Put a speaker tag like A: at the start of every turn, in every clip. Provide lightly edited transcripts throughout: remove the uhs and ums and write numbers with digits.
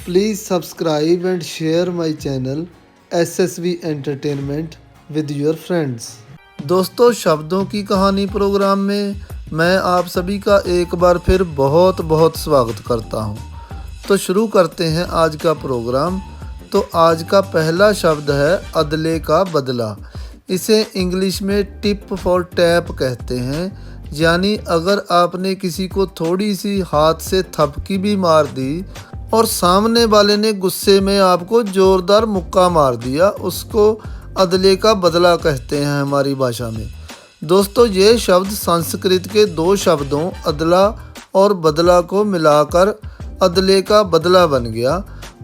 A: Please subscribe and share my channel SSV Entertainment with your friends। दोस्तों, शब्दों की कहानी प्रोग्राम में मैं आप सभी का एक बार फिर बहुत बहुत स्वागत करता हूं। तो शुरू करते हैं आज का प्रोग्राम। तो आज का पहला शब्द है अदले का बदला। इसे इंग्लिश में टिप फॉर टैप कहते हैं, यानी अगर आपने किसी को थोड़ी सी हाथ से थपकी भी मार दी और सामने वाले ने गुस्से में आपको ज़ोरदार मुक्का मार दिया, उसको अदले का बदला कहते हैं हमारी भाषा में। दोस्तों, ये शब्द संस्कृत के दो शब्दों अदला और बदला को मिलाकर अदले का बदला बन गया।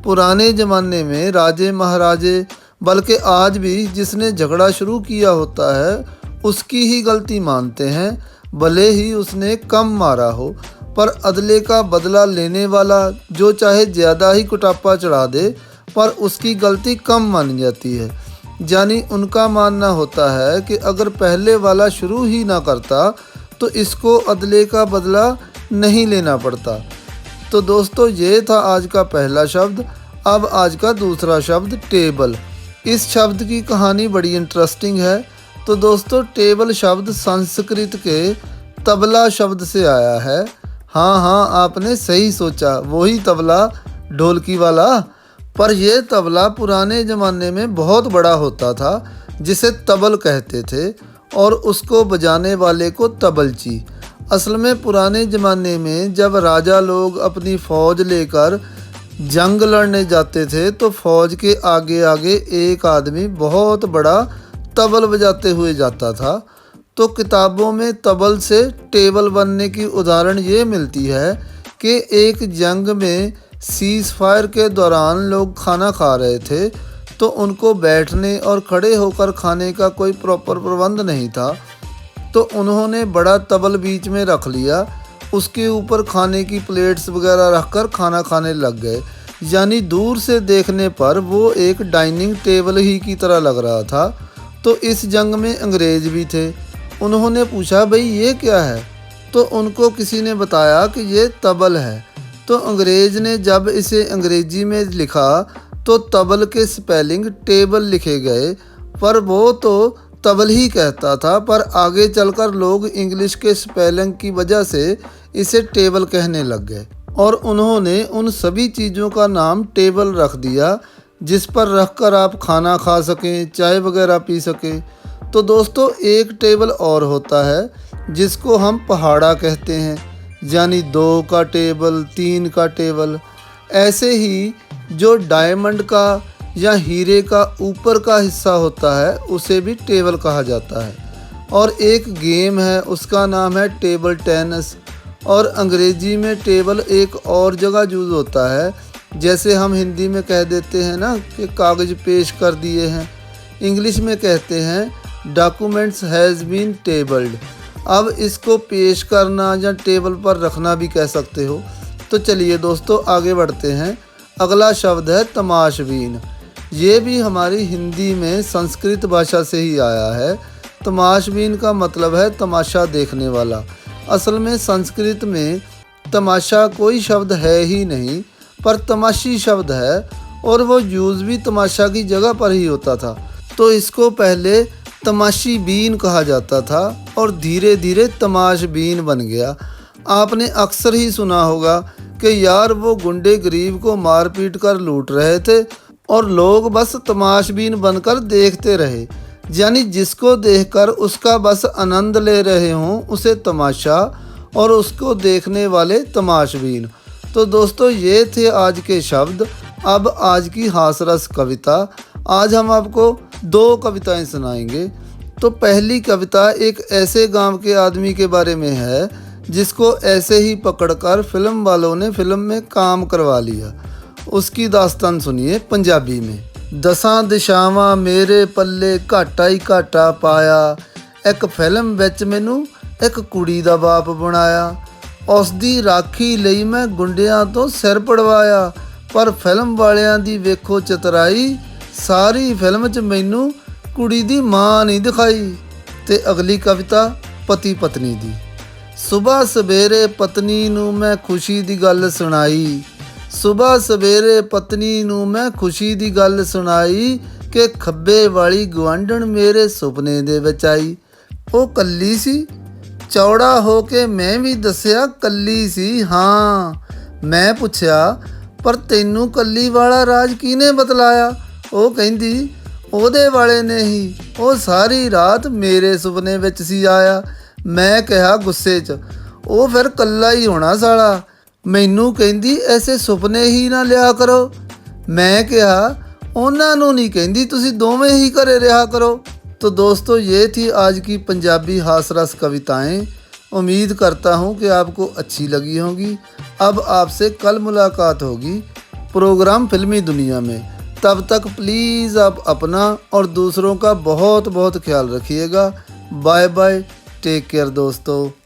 A: पुराने ज़माने में राजे महाराजे, बल्कि आज भी जिसने झगड़ा शुरू किया होता है उसकी ही गलती मानते हैं, भले ही उसने कम मारा हो। पर अदले का बदला लेने वाला जो चाहे ज़्यादा ही कुटापा चढ़ा दे, पर उसकी गलती कम मानी जाती है। यानी उनका मानना होता है कि अगर पहले वाला शुरू ही ना करता तो इसको अदले का बदला नहीं लेना पड़ता। तो दोस्तों, ये था आज का पहला शब्द। अब आज का दूसरा शब्द टेबल। इस शब्द की कहानी बड़ी इंटरेस्टिंग है। तो दोस्तों, टेबल शब्द संस्कृत के तबला शब्द से आया है। हाँ, आपने सही सोचा, वही तबला, ढोलकी वाला। पर यह तबला पुराने ज़माने में बहुत बड़ा होता था, जिसे तबल कहते थे, और उसको बजाने वाले को तबलची। असल में पुराने ज़माने में जब राजा लोग अपनी फ़ौज लेकर जंग लड़ने जाते थे तो फ़ौज के आगे आगे एक आदमी बहुत बड़ा तबल बजाते हुए जाता था। तो किताबों में तबल से टेबल बनने की उदाहरण ये मिलती है कि एक जंग में सीज़ फायर के दौरान लोग खाना खा रहे थे, तो उनको बैठने और खड़े होकर खाने का कोई प्रॉपर प्रबंध नहीं था, तो उन्होंने बड़ा तबल बीच में रख लिया, उसके ऊपर खाने की प्लेट्स वगैरह रखकर खाना खाने लग गए। यानी दूर से देखने पर वो एक डाइनिंग टेबल ही की तरह लग रहा था। तो इस जंग में अंग्रेज़ भी थे। उन्होंने पूछा, भाई ये क्या है? तो उनको किसी ने बताया कि ये तबल है। तो अंग्रेज़ ने जब इसे अंग्रेज़ी में लिखा तो तबल के स्पेलिंग टेबल लिखे गए, पर वो तो तबल ही कहता था। पर आगे चलकर लोग इंग्लिश के स्पेलिंग की वजह से इसे टेबल कहने लग गए, और उन्होंने उन सभी चीज़ों का नाम टेबल रख दिया जिस पर रख कर आप खाना खा सकें, चाय वगैरह पी सकें। तो दोस्तों, एक टेबल और होता है जिसको हम पहाड़ा कहते हैं, यानी 2 का टेबल, 3 का टेबल। ऐसे ही जो डायमंड का या हीरे का ऊपर का हिस्सा होता है उसे भी टेबल कहा जाता है। और एक गेम है, उसका नाम है टेबल टेनिस। और अंग्रेज़ी में टेबल एक और जगह यूज़ होता है, जैसे हम हिंदी में कह देते हैं ना कि कागज़ पेश कर दिए हैं, इंग्लिश में कहते हैं डॉक्यूमेंट्स हैज़ बीन टेबल्ड। अब इसको पेश करना या टेबल पर रखना भी कह सकते हो। तो चलिए दोस्तों, आगे बढ़ते हैं। अगला शब्द है तमाशबीन। ये भी हमारी हिंदी में संस्कृत भाषा से ही आया है। तमाशबीन का मतलब है तमाशा देखने वाला। असल में संस्कृत में तमाशा कोई शब्द है ही नहीं, पर तमाशी शब्द है, और वो यूज़ भी तमाशा की जगह पर ही होता था। तो इसको पहले तमाशी बीन कहा जाता था और धीरे धीरे तमाशबीन बन गया। आपने अक्सर ही सुना होगा कि यार वो गुंडे गरीब को मार पीट कर लूट रहे थे और लोग बस तमाशबीन बनकर देखते रहे। यानी जिसको देखकर उसका बस आनंद ले रहे हों उसे तमाशा, और उसको देखने वाले तमाशबीन। तो दोस्तों, ये थे आज के शब्द। अब आज की हासरस कविता। आज हम आपको 2 कविताएं सुनाएंगे। तो पहली कविता एक ऐसे गांव के आदमी के बारे में है जिसको ऐसे ही पकड़कर फिल्म वालों ने फिल्म में काम करवा लिया। उसकी दास्तान सुनिए पंजाबी में। 10 दिशावां मेरे पल्ले घाटा ही घाटा पाया, एक फिल्म विच मैनू एक कुड़ी दा बाप बनाया, उसदी राखी लई मैं गुंडियां तो सिर पड़वाया, पर फिल्म वालियां दी वेखो चतराई, सारी फिल्म च मैनू कुड़ी दी मां नहीं दिखाई। ते अगली कविता पति पत्नी दी। सुबह सवेरे पत्नी नूं मैं खुशी दी गल सुनाई, ਸੁਬਹ ਸਵੇਰੇ ਪਤਨੀ ਨੂੰ ਮੈਂ ਖੁਸ਼ੀ ਦੀ ਗੱਲ ਸੁਣਾਈ ਕਿ ਖੱਬੇ ਵਾਲੀ ਗੁਆਂਢਣ ਮੇਰੇ ਸੁਪਨੇ ਦੇ ਵਿੱਚ ਆਈ। ਉਹ ਕੱਲੀ ਸੀ। ਚੌੜਾ ਹੋ ਕੇ ਮੈਂ ਵੀ ਦੱਸਿਆ ਕੱਲੀ ਸੀ। ਹਾਂ, ਮੈਂ ਪੁੱਛਿਆ ਪਰ ਤੈਨੂੰ ਕੱਲੀ ਵਾਲਾ ਰਾਜ ਕਿਹਨੇ ਬਤਲਾਇਆ? ਉਹ ਕਹਿੰਦੀ ਉਹਦੇ ਵਾਲੇ ਨੇ ਹੀ। ਉਹ ਸਾਰੀ ਰਾਤ ਮੇਰੇ ਸੁਪਨੇ ਵਿੱਚ ਸੀ ਆਇਆ। ਮੈਂ ਕਿਹਾ ਗੁੱਸੇ 'ਚ, ਉਹ ਫਿਰ ਕੱਲਾ ਹੀ ਹੋਣਾ ਸਾਲਾ। ਮੈਨੂੰ ਕਹਿੰਦੀ ਐਸੇ ਸੁਪਨੇ ਹੀ ਨਾ ਲਿਆ ਕਰੋ। ਮੈਂ ਕਿਹਾ ਉਹਨਾਂ ਨੂੰ नहीं कहती, तुसी दोवें ही घरे रहा करो। तो दोस्तों, ये थी आज की पंजाबी हास-रस कविताएँ। उम्मीद करता हूँ कि आपको अच्छी लगी होंगी। अब आपसे कल मुलाकात होगी प्रोग्राम फिल्मी दुनिया में। तब तक प्लीज़ आप अपना और दूसरों का बहुत बहुत ख्याल रखिएगा। बाय बाय, टेक केयर दोस्तों।